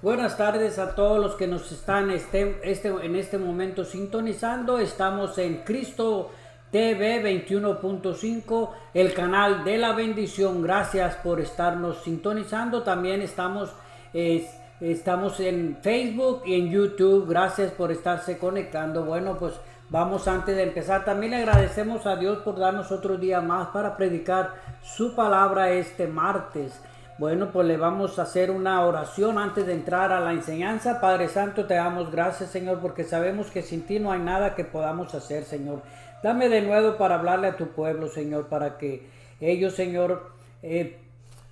Buenas tardes a todos los que nos están en este momento sintonizando. Estamos en Cristo TV 21.5, el canal de la bendición. Gracias por estarnos sintonizando. También estamos en Facebook y en YouTube. Gracias por estarse conectando. Bueno, pues vamos, antes de empezar, también le agradecemos a Dios por darnos otro día más para predicar su palabra este martes. Bueno, pues le vamos a hacer una oración antes de entrar a la enseñanza. Padre Santo, te damos gracias, Señor, porque sabemos que sin ti no hay nada que podamos hacer, Señor. Dame de nuevo para hablarle a tu pueblo, Señor, para que ellos, Señor,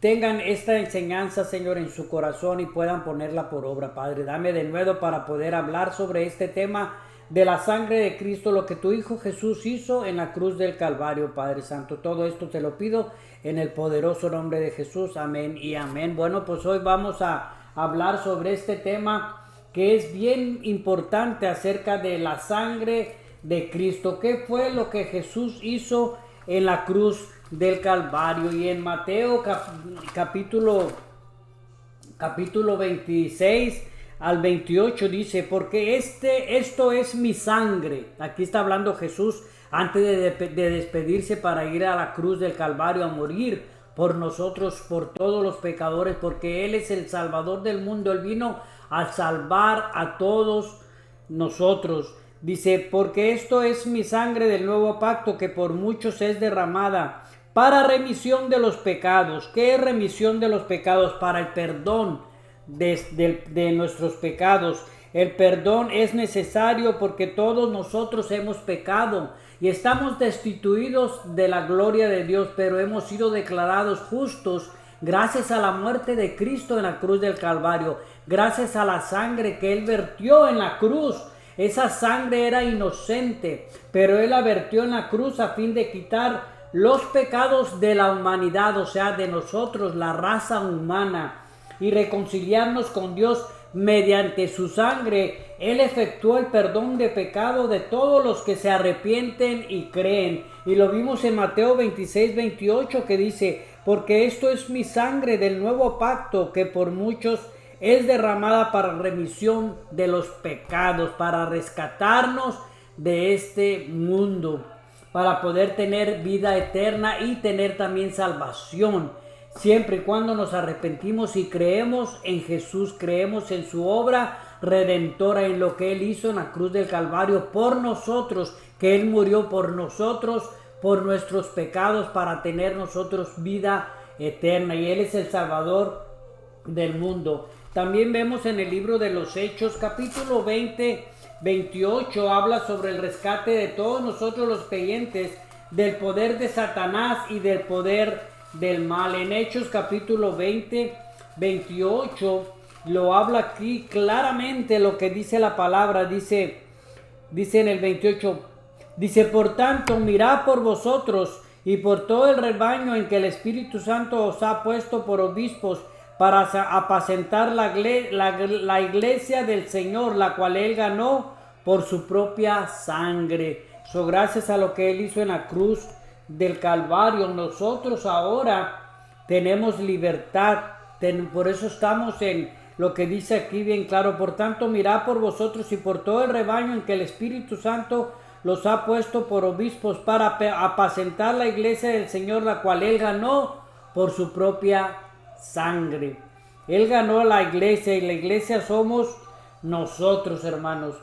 tengan esta enseñanza, Señor, en su corazón y puedan ponerla por obra, Padre. Dame de nuevo para poder hablar sobre este tema de la sangre de Cristo, lo que tu Hijo Jesús hizo en la cruz del Calvario, Padre Santo. Todo esto te lo pido en el poderoso nombre de Jesús. Amén y amén. Bueno, pues hoy vamos a hablar sobre este tema que es bien importante acerca de la sangre de Cristo. ¿Qué fue lo que Jesús hizo en la cruz del Calvario? Y en Mateo capítulo 26 al 28 dice: porque esto es mi sangre. Aquí está hablando Jesús antes de despedirse para ir a la cruz del Calvario a morir por nosotros, por todos los pecadores, porque Él es el Salvador del mundo. Él vino a salvar a todos nosotros. Dice: porque esto es mi sangre del nuevo pacto, que por muchos es derramada para remisión de los pecados. ¿Qué es remisión de los pecados? Para el perdón de nuestros pecados. El perdón es necesario porque todos nosotros hemos pecado y estamos destituidos de la gloria de Dios, pero hemos sido declarados justos gracias a la muerte de Cristo en la cruz del Calvario, gracias a la sangre que Él vertió en la cruz. Esa sangre era inocente, pero Él la vertió en la cruz a fin de quitar los pecados de la humanidad, o sea, de nosotros, la raza humana, y reconciliarnos con Dios mediante su sangre. Él efectuó el perdón de pecado de todos los que se arrepienten y creen. Y lo vimos en Mateo 26-28, que dice: porque esto es mi sangre del nuevo pacto, que por muchos es derramada para remisión de los pecados, para rescatarnos de este mundo, para poder tener vida eterna y tener también salvación. Siempre y cuando nos arrepentimos y creemos en Jesús, creemos en su obra redentora, en lo que Él hizo en la cruz del Calvario por nosotros, que Él murió por nosotros, por nuestros pecados, para tener nosotros vida eterna. Y Él es el Salvador del mundo. También vemos en el libro de los Hechos, capítulo 28, habla sobre el rescate de todos nosotros los creyentes del poder de Satanás y del poder del mal. En Hechos capítulo 28 lo habla aquí claramente lo que dice la palabra. Dice en el 28, dice: por tanto, mirad por vosotros y por todo el rebaño en que el Espíritu Santo os ha puesto por obispos, para apacentar la iglesia del Señor, la cual Él ganó por su propia sangre. Gracias a lo que Él hizo en la cruz del Calvario, nosotros ahora tenemos libertad. Por eso estamos en lo que dice aquí bien claro: por tanto, mirad por vosotros y por todo el rebaño en que el Espíritu Santo los ha puesto por obispos, para apacentar la iglesia del Señor, la cual Él ganó por su propia sangre. Él ganó la iglesia, y la iglesia somos nosotros, hermanos.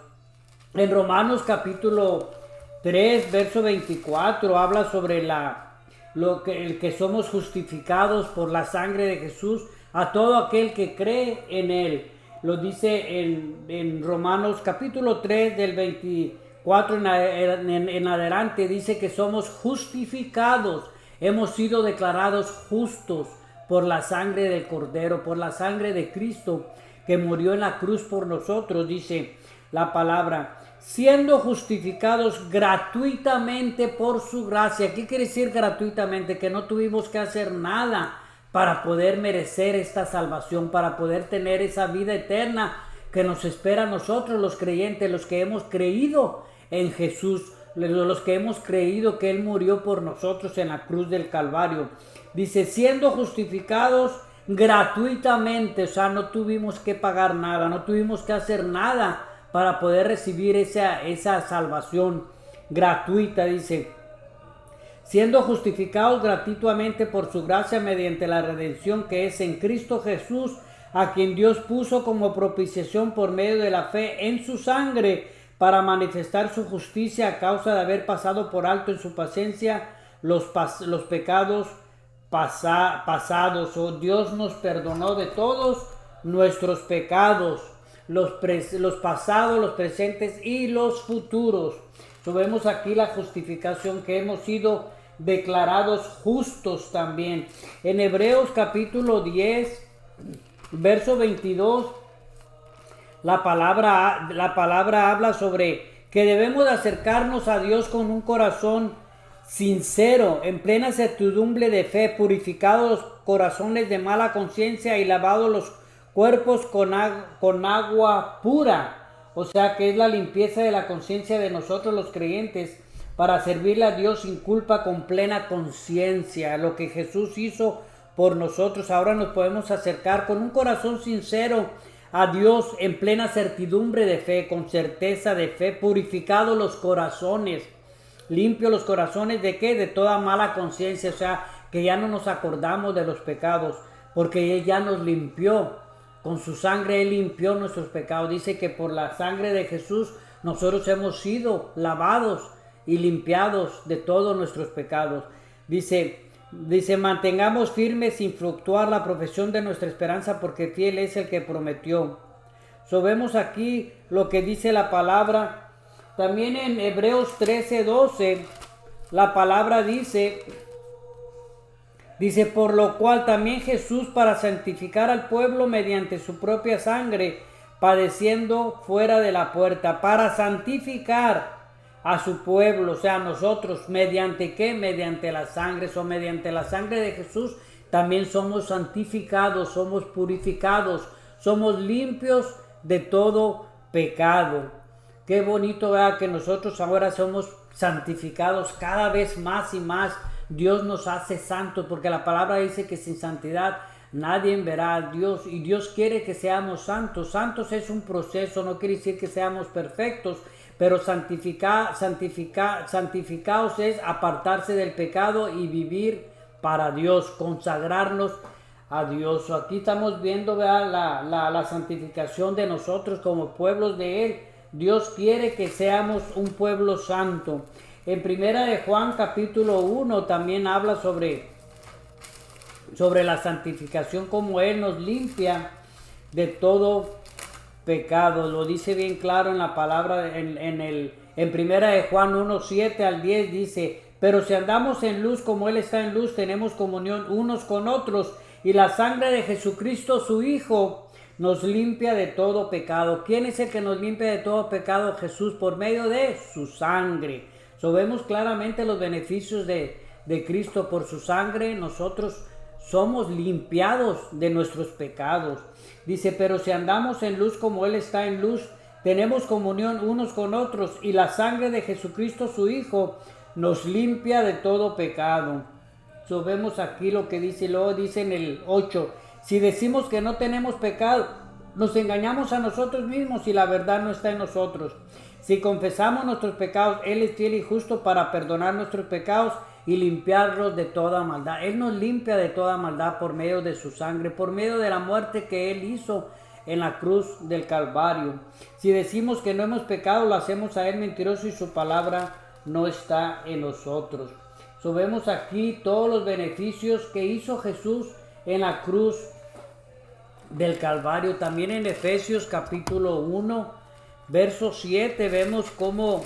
En Romanos capítulo 3, verso 24, habla sobre el que somos justificados por la sangre de Jesús a todo aquel que cree en Él. Lo dice en Romanos capítulo 3, del 24 en adelante, dice que somos justificados, hemos sido declarados justos por la sangre del Cordero, por la sangre de Cristo que murió en la cruz por nosotros. Dice la palabra: siendo justificados gratuitamente por su gracia. ¿Qué quiere decir gratuitamente? Que no tuvimos que hacer nada para poder merecer esta salvación, para poder tener esa vida eterna que nos espera a nosotros, los creyentes, los que hemos creído en Jesús, los que hemos creído que Él murió por nosotros en la cruz del Calvario. Dice: siendo justificados gratuitamente, o sea, no tuvimos que pagar nada, no tuvimos que hacer nada para poder recibir esa salvación gratuita, dice, siendo justificados gratuitamente por su gracia mediante la redención que es en Cristo Jesús, a quien Dios puso como propiciación por medio de la fe en su sangre, para manifestar su justicia a causa de haber pasado por alto en su paciencia los pecados pasados. Oh, Dios nos perdonó de todos nuestros pecados, los pasados, los presentes y los futuros. Vemos aquí la justificación, que hemos sido declarados justos también. En Hebreos capítulo 10, verso 22, la palabra habla sobre que debemos de acercarnos a Dios con un corazón sincero, en plena certidumbre de fe, purificados los corazones de mala conciencia y lavados los cuerpos con agua pura. O sea, que es la limpieza de la conciencia de nosotros los creyentes, para servirle a Dios sin culpa, con plena conciencia. Lo que Jesús hizo por nosotros, ahora nos podemos acercar con un corazón sincero a Dios, en plena certidumbre de fe, con certeza de fe, purificados los corazones, limpios los corazones ¿de qué? De toda mala conciencia, o sea, que ya no nos acordamos de los pecados, porque Él ya nos limpió. Con su sangre Él limpió nuestros pecados. Dice que por la sangre de Jesús nosotros hemos sido lavados y limpiados de todos nuestros pecados. Dice, mantengamos firmes sin fluctuar la profesión de nuestra esperanza, porque fiel es el que prometió. Vemos aquí lo que dice la palabra. También en Hebreos 13:12, la palabra dice, por lo cual también Jesús, para santificar al pueblo mediante su propia sangre, padeciendo fuera de la puerta, para santificar a su pueblo, o sea, nosotros, ¿mediante qué? Mediante la sangre. O mediante la sangre de Jesús también somos santificados, somos purificados, somos limpios de todo pecado. Qué bonito, ¿verdad? Que nosotros ahora somos santificados cada vez más y más. Dios nos hace santos, porque la palabra dice que sin santidad nadie verá a Dios, y Dios quiere que seamos santos. Santos es un proceso, no quiere decir que seamos perfectos, pero santificados es apartarse del pecado y vivir para Dios, consagrarnos a Dios. Aquí estamos viendo, ¿verdad?, la santificación de nosotros como pueblos de Él. Dios quiere que seamos un pueblo santo. En primera de Juan capítulo 1 también habla sobre la santificación, como Él nos limpia de todo pecado. Lo dice bien claro en la palabra, en primera de Juan 1:7 al 10 dice, pero si andamos en luz como Él está en luz, tenemos comunión unos con otros, y la sangre de Jesucristo su Hijo nos limpia de todo pecado. ¿Quién es el que nos limpia de todo pecado? Jesús, por medio de su sangre. Vemos claramente los beneficios de Cristo. Por su sangre nosotros somos limpiados de nuestros pecados. Dice, pero si andamos en luz como Él está en luz, tenemos comunión unos con otros, y la sangre de Jesucristo su Hijo nos limpia de todo pecado. Vemos aquí lo que dice, luego dice en el 8, si decimos que no tenemos pecado, nos engañamos a nosotros mismos y la verdad no está en nosotros. Si confesamos nuestros pecados, Él es fiel y justo para perdonar nuestros pecados y limpiarlos de toda maldad. Él nos limpia de toda maldad por medio de su sangre, por medio de la muerte que Él hizo en la cruz del Calvario. Si decimos que no hemos pecado, lo hacemos a Él mentiroso y su palabra no está en nosotros. Vemos aquí todos los beneficios que hizo Jesús en la cruz del Calvario. También en Efesios capítulo 1, verso 7, vemos cómo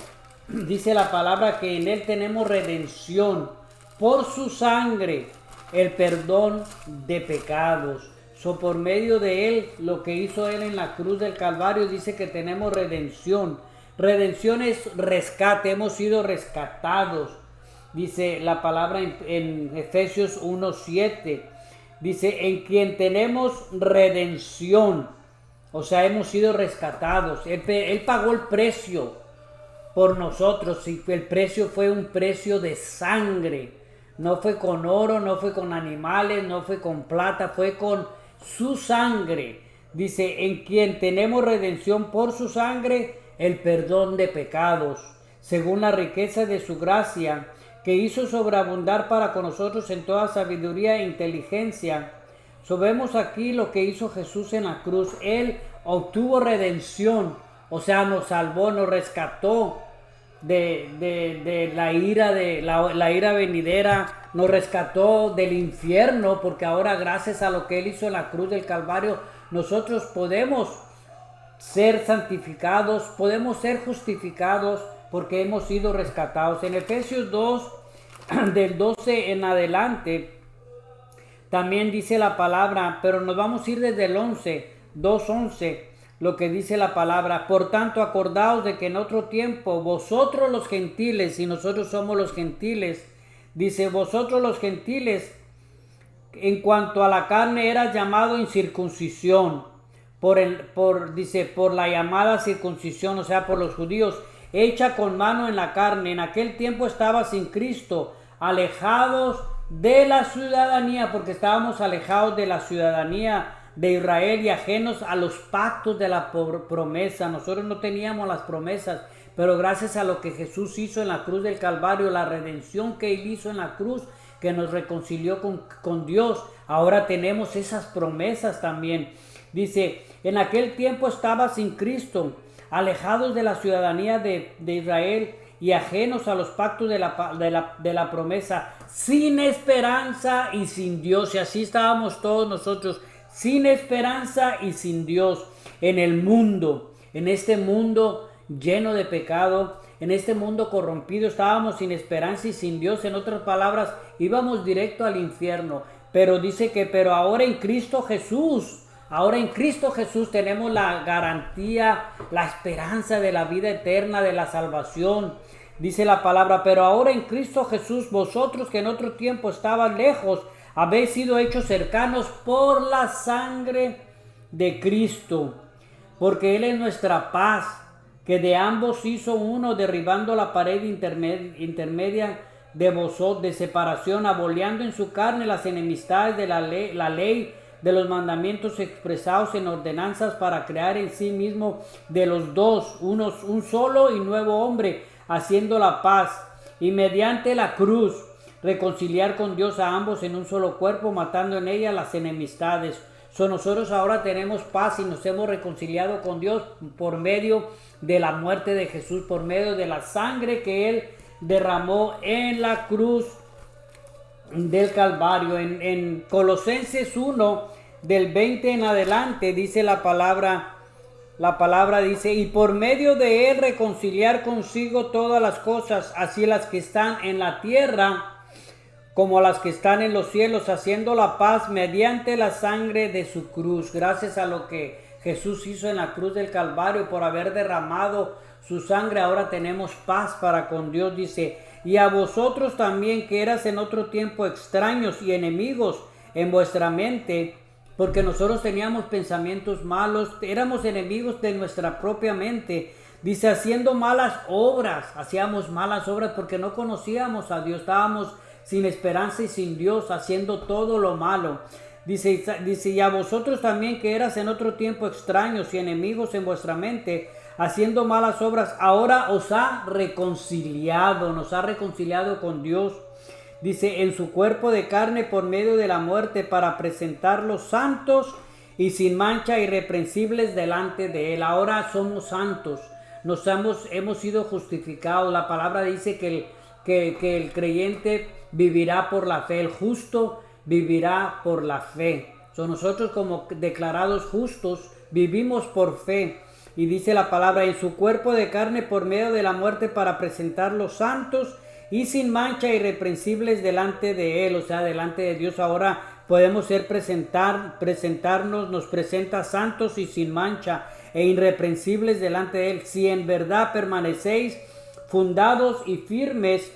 dice la palabra que en Él tenemos redención por su sangre, el perdón de pecados. Por medio de Él, lo que hizo Él en la cruz del Calvario, dice que tenemos redención. Redención es rescate, hemos sido rescatados. Dice la palabra en Efesios 1:7. Dice, en quien tenemos redención. O sea, hemos sido rescatados. Él pagó el precio por nosotros. Y el precio fue un precio de sangre. No fue con oro, no fue con animales, no fue con plata, fue con su sangre. Dice, en quien tenemos redención por su sangre, el perdón de pecados, según la riqueza de su gracia, que hizo sobreabundar para con nosotros en toda sabiduría e inteligencia. Vemos aquí lo que hizo Jesús en la cruz. Él obtuvo redención, o sea, nos salvó, nos rescató de la ira, la ira venidera, nos rescató del infierno, porque ahora gracias a lo que Él hizo en la cruz del Calvario, nosotros podemos ser santificados, podemos ser justificados, porque hemos sido rescatados. En Efesios 2, del 12 en adelante, también dice la palabra, pero nos vamos a ir desde el 2:11, lo que dice la palabra. Por tanto, acordaos de que en otro tiempo vosotros los gentiles, y nosotros somos los gentiles, dice, vosotros los gentiles, en cuanto a la carne eras llamado incircuncisión, por la llamada circuncisión, o sea, por los judíos, hecha con mano en la carne. En aquel tiempo estaba sin Cristo, alejados de la ciudadanía, porque estábamos alejados de la ciudadanía de Israel y ajenos a los pactos de la promesa. Nosotros no teníamos las promesas, pero gracias a lo que Jesús hizo en la cruz del Calvario, la redención que Él hizo en la cruz, que nos reconcilió con Dios, ahora tenemos esas promesas también. Dice, en aquel tiempo estaba sin Cristo, alejados de la ciudadanía de Israel y ajenos a los pactos de la promesa, sin esperanza y sin Dios. Y así estábamos todos nosotros, sin esperanza y sin Dios, en el mundo, en este mundo lleno de pecado, en este mundo corrompido. Estábamos sin esperanza y sin Dios. En otras palabras, íbamos directo al infierno. Pero dice que, pero ahora en Cristo Jesús, ahora en Cristo Jesús tenemos la garantía, la esperanza de la vida eterna, de la salvación. Dice la palabra, pero ahora en Cristo Jesús, vosotros que en otro tiempo estaban lejos, habéis sido hechos cercanos por la sangre de Cristo, porque Él es nuestra paz, que de ambos hizo uno, derribando la pared intermedia de vosotros, de separación, aboliendo en su carne las enemistades de la ley de los mandamientos expresados en ordenanzas, para crear en sí mismo de los dos un solo y nuevo hombre, haciendo la paz, y mediante la cruz reconciliar con Dios a ambos en un solo cuerpo, matando en ella las enemistades. Nosotros ahora tenemos paz y nos hemos reconciliado con Dios por medio de la muerte de Jesús, por medio de la sangre que Él derramó en la cruz del Calvario. En Colosenses 1, del 20 en adelante, dice la palabra dice, y por medio de Él reconciliar consigo todas las cosas, así las que están en la tierra como las que están en los cielos, haciendo la paz mediante la sangre de su cruz. Gracias a lo que Jesús hizo en la cruz del Calvario, por haber derramado su sangre, ahora tenemos paz para con Dios. Dice, y a vosotros también, que eras en otro tiempo extraños y enemigos en vuestra mente, porque nosotros teníamos pensamientos malos, éramos enemigos de nuestra propia mente. Dice, haciendo malas obras, hacíamos malas obras porque no conocíamos a Dios, estábamos sin esperanza y sin Dios, haciendo todo lo malo. Dice, y a vosotros también, que eras en otro tiempo extraños y enemigos en vuestra mente, haciendo malas obras, ahora os ha reconciliado, nos ha reconciliado con Dios. Dice, en su cuerpo de carne por medio de la muerte, para presentarlos santos y sin mancha, irreprensibles delante de Él. Ahora somos santos, hemos sido justificados. La palabra dice que el creyente vivirá por la fe, el justo vivirá por la fe. Nosotros, como declarados justos, vivimos por fe. Y dice la palabra, en su cuerpo de carne por medio de la muerte, para presentarlos santos y sin mancha, irreprensibles delante de Él, o sea, delante de Dios. Ahora podemos presentarnos, nos presenta santos y sin mancha e irreprensibles delante de Él, si en verdad permanecéis fundados y firmes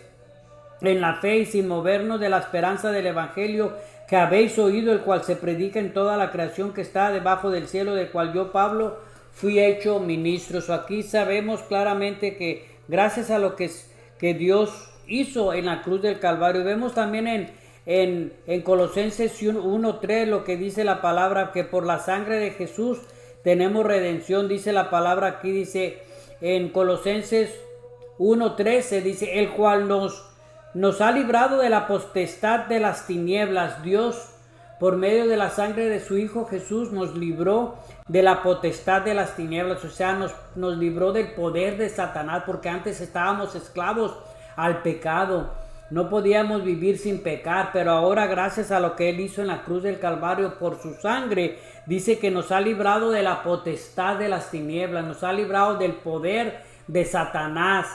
en la fe, y sin movernos de la esperanza del evangelio que habéis oído, el cual se predica en toda la creación que está debajo del cielo, del cual yo, Pablo, fui hecho ministro. Aquí sabemos claramente que gracias a lo que Dios hizo en la cruz del Calvario. Vemos también en Colosenses 1:3 lo que dice la palabra, que por la sangre de Jesús tenemos redención. Dice la palabra aquí, dice en Colosenses 1:13, dice, el cual nos ha librado de la potestad de las tinieblas. Dios, por medio de la sangre de su Hijo Jesús, nos libró de la potestad de las tinieblas. O sea, nos libró del poder de Satanás, porque antes estábamos esclavos al pecado. No podíamos vivir sin pecar, pero ahora, gracias a lo que Él hizo en la cruz del Calvario por su sangre, dice que nos ha librado de la potestad de las tinieblas, nos ha librado del poder de Satanás.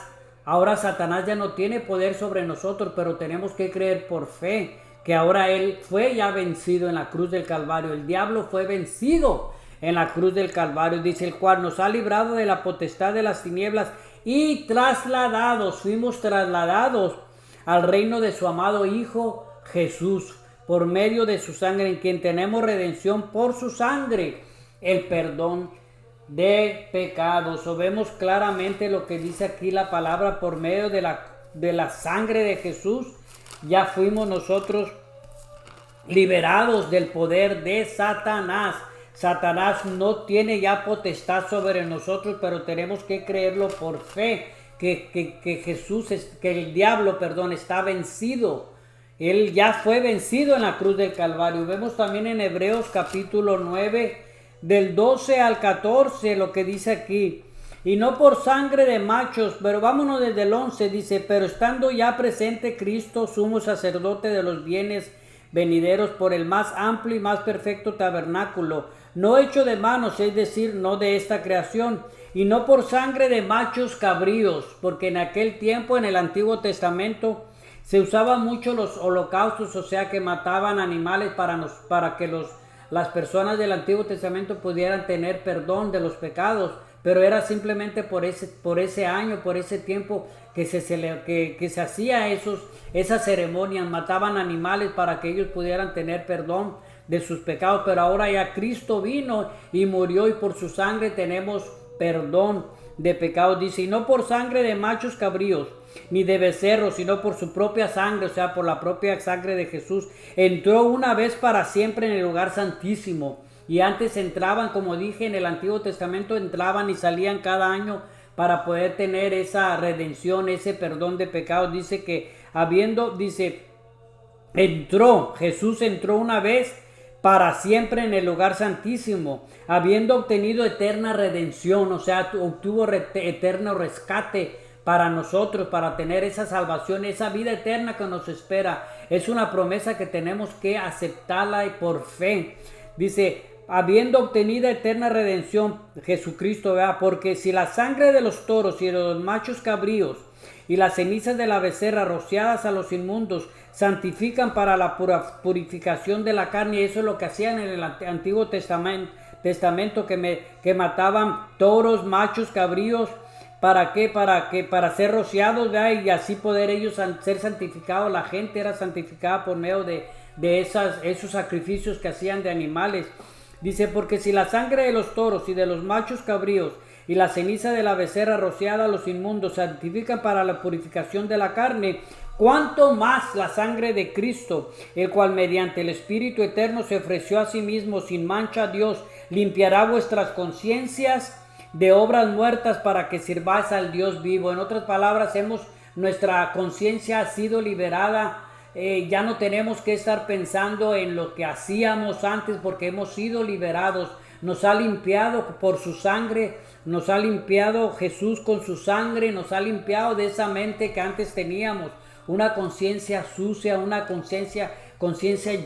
Ahora Satanás ya no tiene poder sobre nosotros, pero tenemos que creer por fe que ahora Él fue ya vencido en la cruz del Calvario. El diablo fue vencido en la cruz del Calvario, dice, el cual nos ha librado de la potestad de las tinieblas y fuimos trasladados al reino de su amado Hijo Jesús, por medio de su sangre, en quien tenemos redención por su sangre, el perdón de pecados. O vemos claramente lo que dice aquí la palabra, por medio de la sangre de Jesús, ya fuimos nosotros liberados del poder de Satanás. Satanás no tiene ya potestad sobre nosotros, pero tenemos que creerlo por fe, que el diablo, está vencido. Él ya fue vencido en la cruz del Calvario. Vemos también en Hebreos capítulo 9, del 12 al 14, lo que dice aquí. Y no por sangre de machos, pero vámonos desde el 11, dice, pero estando ya presente Cristo, sumo sacerdote de los bienes venideros, por el más amplio y más perfecto tabernáculo, no hecho de manos, es decir, no de esta creación, y no por sangre de machos cabríos, porque en aquel tiempo, en el Antiguo Testamento, se usaban mucho los holocaustos, o sea que mataban animales para que las personas del Antiguo Testamento pudieran tener perdón de los pecados, pero era simplemente por ese año, por ese tiempo que se hacía esas ceremonias, mataban animales para que ellos pudieran tener perdón de sus pecados. Pero ahora ya Cristo vino y murió, y por su sangre tenemos perdón de pecados. Dice, y no por sangre de machos cabríos, ni de becerros, sino por su propia sangre, o sea, por la propia sangre de Jesús, entró una vez para siempre en el lugar santísimo. Y antes entraban, como dije, en el Antiguo Testamento entraban y salían cada año para poder tener esa redención, ese perdón de pecados. Dice que Jesús entró una vez para siempre en el lugar santísimo, habiendo obtenido eterna redención, o sea, obtuvo eterno rescate para nosotros, para tener esa salvación, esa vida eterna que nos espera. Es una promesa que tenemos que aceptarla y por fe. Dice, habiendo obtenido eterna redención, Jesucristo, ¿verdad? Porque si la sangre de los toros y de los machos cabríos y las cenizas de la becerra rociadas a los inmundos santifican para la purificación de la carne, y eso es lo que hacían en el Antiguo Testamento, que mataban toros, machos, cabríos. ¿Para qué? Para ser rociados, ¿verdad? Y así poder ellos ser santificados. La gente era santificada por medio de esos sacrificios que hacían de animales. Dice, porque si la sangre de los toros y de los machos cabríos y la ceniza de la becerra rociada a los inmundos santifican para la purificación de la carne, cuánto más la sangre de Cristo, el cual mediante el Espíritu Eterno se ofreció a sí mismo sin mancha a Dios, limpiará vuestras conciencias de obras muertas para que sirváis al Dios vivo. En otras palabras, nuestra conciencia ha sido liberada. Ya no tenemos que estar pensando en lo que hacíamos antes, porque hemos sido liberados. Nos ha limpiado por su sangre, nos ha limpiado Jesús con su sangre, nos ha limpiado de esa mente que antes teníamos, una conciencia sucia, una conciencia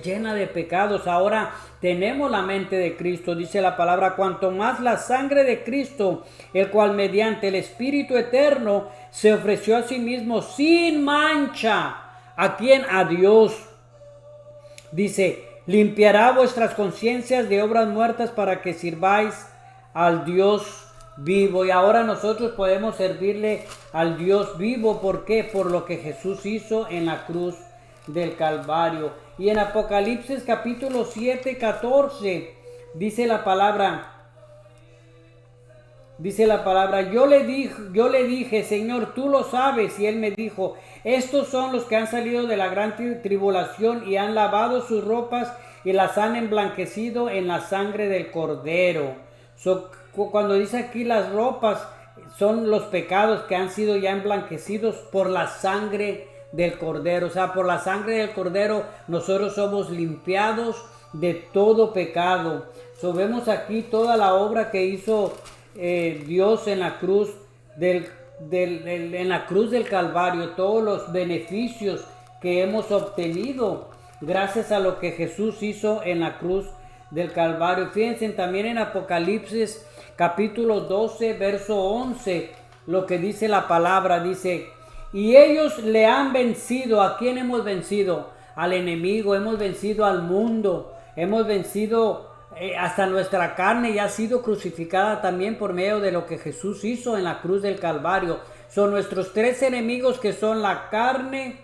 llena de pecados. Ahora tenemos la mente de Cristo. Dice la palabra, cuanto más la sangre de Cristo, el cual mediante el Espíritu Eterno se ofreció a sí mismo sin mancha. ¿A quién? A Dios. Dice, limpiará vuestras conciencias de obras muertas para que sirváis al Dios vivo. Y ahora nosotros podemos servirle al Dios vivo. ¿Por qué? Por lo que Jesús hizo en la cruz del Calvario. Y en Apocalipsis capítulo 7, 14 dice la palabra, Dice la palabra, yo le dije, Señor, tú lo sabes. Y él me dijo, estos son los que han salido de la gran tribulación y han lavado sus ropas y las han emblanquecido en la sangre del Cordero. Cuando dice aquí las ropas, son los pecados que han sido ya emblanquecidos por la sangre del Cordero. O sea, por la sangre del Cordero nosotros somos limpiados de todo pecado. Vemos aquí toda la obra que hizo Dios en la cruz en la cruz del Calvario, todos los beneficios que hemos obtenido gracias a lo que Jesús hizo en la cruz del Calvario. Fíjense también en Apocalipsis capítulo 12 verso 11 lo que dice la palabra. Dice, y ellos le han vencido. ¿A quién hemos vencido? Al enemigo. Hemos vencido al mundo. Hemos vencido hasta nuestra carne, ya ha sido crucificada también por medio de lo que Jesús hizo en la cruz del Calvario. Son nuestros tres enemigos, que son la carne,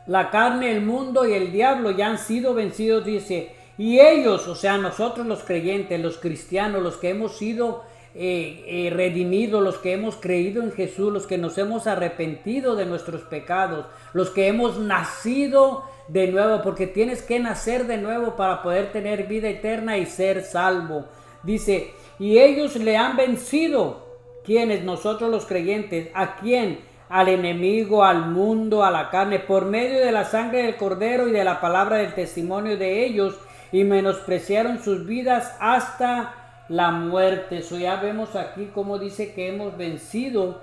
el mundo y el diablo, ya han sido vencidos, dice. Y ellos, o sea, nosotros los creyentes, los cristianos, los que hemos sido redimidos, los que hemos creído en Jesús, los que nos hemos arrepentido de nuestros pecados, los que hemos nacido de nuevo, porque tienes que nacer de nuevo para poder tener vida eterna y ser salvo. Dice, y ellos le han vencido. ¿Quiénes? Nosotros los creyentes. ¿A quién? Al enemigo, al mundo, a la carne, por medio de la sangre del Cordero y de la palabra del testimonio de ellos, y menospreciaron sus vidas hasta la muerte. Eso ya vemos aquí como dice que hemos vencido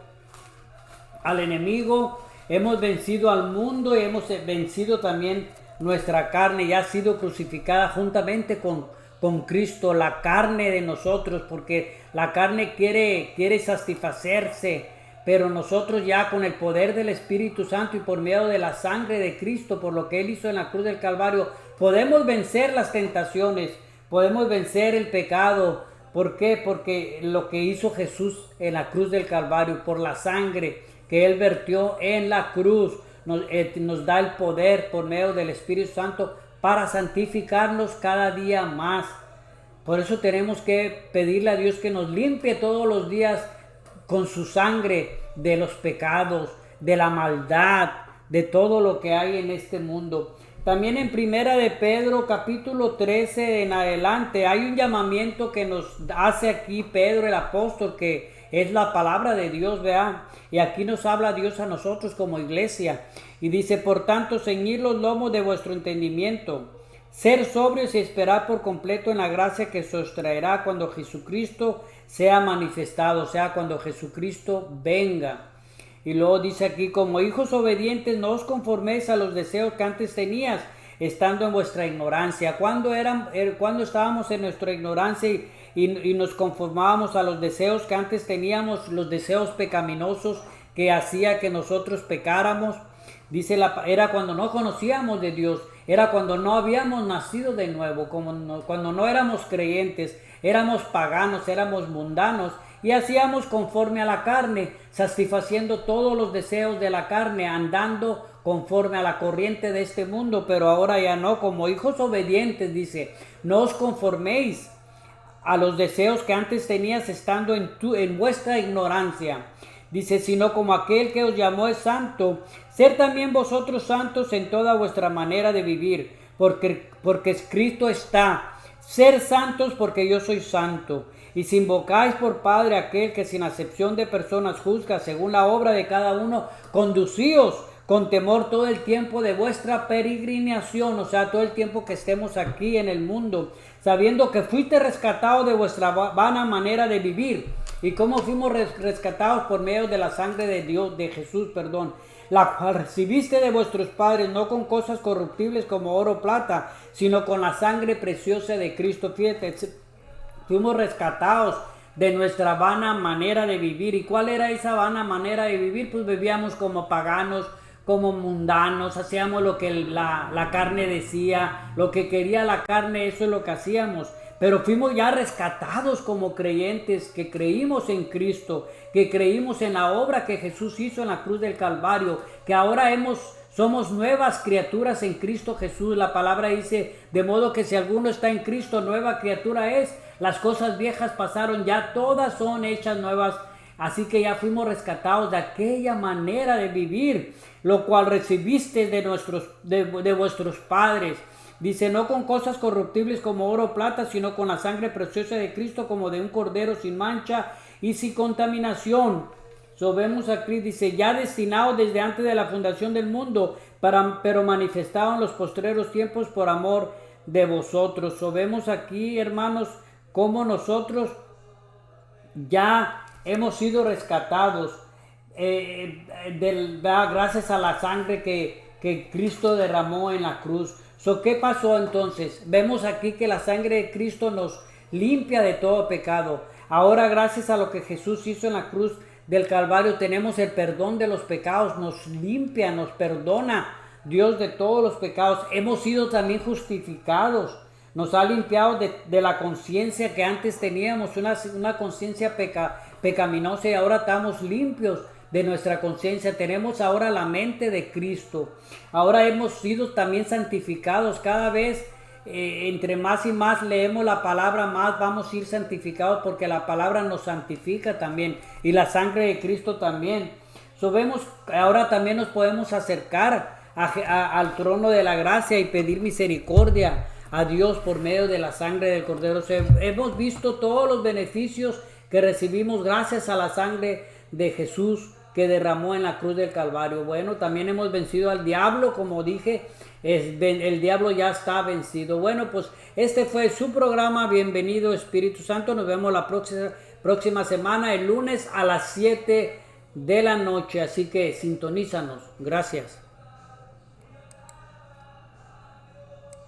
al enemigo, hemos vencido al mundo y hemos vencido también nuestra carne. Ya ha sido crucificada juntamente con Cristo, la carne de nosotros, porque la carne quiere satisfacerse, pero nosotros ya con el poder del Espíritu Santo y por medio de la sangre de Cristo, por lo que Él hizo en la cruz del Calvario, podemos vencer las tentaciones, podemos vencer el pecado. ¿Por qué? Porque lo que hizo Jesús en la cruz del Calvario, por la sangre que Él vertió en la cruz, nos da el poder por medio del Espíritu Santo para santificarnos cada día más. Por eso tenemos que pedirle a Dios que nos limpie todos los días con su sangre de los pecados, de la maldad, de todo lo que hay en este mundo. También en Primera de Pedro capítulo 13 en adelante hay un llamamiento que nos hace aquí Pedro el apóstol, que es la palabra de Dios, ¿verdad? Y aquí nos habla Dios a nosotros como iglesia. Y dice, por tanto, ceñid los lomos de vuestro entendimiento, ser sobrios y esperar por completo en la gracia que se os traerá cuando Jesucristo sea manifestado, o sea, cuando Jesucristo venga. Y luego dice aquí, como hijos obedientes, no os conforméis a los deseos que antes tenías, estando en vuestra ignorancia. Cuando estábamos en nuestra ignorancia y nos conformábamos a los deseos que antes teníamos, los deseos pecaminosos que hacía que nosotros pecáramos, dice era cuando no conocíamos de Dios, era cuando no habíamos nacido de nuevo, cuando no éramos creyentes, éramos paganos, éramos mundanos, y hacíamos conforme a la carne, satisfaciendo todos los deseos de la carne, andando conforme a la corriente de este mundo. Pero ahora ya no, como hijos obedientes, dice, no os conforméis a los deseos que antes tenías estando en vuestra ignorancia. Dice, sino como aquel que os llamó es santo, ser también vosotros santos en toda vuestra manera de vivir, porque escrito está, ser santos porque yo soy santo. Y si invocáis por Padre aquel que sin acepción de personas juzga según la obra de cada uno, conducíos con temor todo el tiempo de vuestra peregrinación, o sea, todo el tiempo que estemos aquí en el mundo, sabiendo que fuiste rescatados de vuestra vana manera de vivir. ¿Y cómo fuimos rescatados? Por medio de la sangre de Dios, de Jesús, la cual recibiste de vuestros padres, no con cosas corruptibles como oro o plata, sino con la sangre preciosa de Cristo. Fíjate, fuimos rescatados de nuestra vana manera de vivir. ¿Y cuál era esa vana manera de vivir? Pues vivíamos como paganos, como mundanos, hacíamos lo que la carne decía, lo que quería la carne, eso es lo que hacíamos. Pero fuimos ya rescatados como creyentes, que creímos en Cristo, que creímos en la obra que Jesús hizo en la cruz del Calvario, que ahora somos nuevas criaturas en Cristo Jesús. La palabra dice, de modo que si alguno está en Cristo, nueva criatura es. las cosas viejas pasaron, ya todas son hechas nuevas. Así que ya fuimos rescatados de aquella manera de vivir, lo cual recibiste de vuestros padres. Dice, no con cosas corruptibles como oro o plata, sino con la sangre preciosa de Cristo, como de un cordero sin mancha y sin contaminación. Vemos aquí, dice, ya destinado desde antes de la fundación del mundo, pero manifestado en los postreros tiempos por amor de vosotros. Vemos aquí, hermanos, cómo nosotros ya hemos sido rescatados gracias a la sangre que Cristo derramó en la cruz. ¿Qué pasó entonces? Vemos aquí que la sangre de Cristo nos limpia de todo pecado. Ahora, gracias a lo que Jesús hizo en la cruz del Calvario, tenemos el perdón de los pecados. Nos limpia, nos perdona Dios de todos los pecados. Hemos sido también justificados. Nos ha limpiado de la conciencia que antes teníamos, una conciencia pecaminosa, y ahora estamos limpios de nuestra conciencia. Tenemos ahora la mente de Cristo. Ahora hemos sido también santificados. Cada vez, entre más y más leemos la palabra, más vamos a ir santificados, porque la palabra nos santifica también, y la sangre de Cristo también. Vemos, ahora también nos podemos acercar al trono de la gracia y pedir misericordia a Dios por medio de la sangre del Cordero. Hemos visto todos los beneficios que recibimos gracias a la sangre de Jesús que derramó en la cruz del Calvario. Bueno, también hemos vencido al diablo, como dije, el diablo ya está vencido. Bueno, pues este fue su programa. Bienvenido, Espíritu Santo. Nos vemos la próxima semana, el lunes a las 7 de la noche. Así que sintonízanos. Gracias.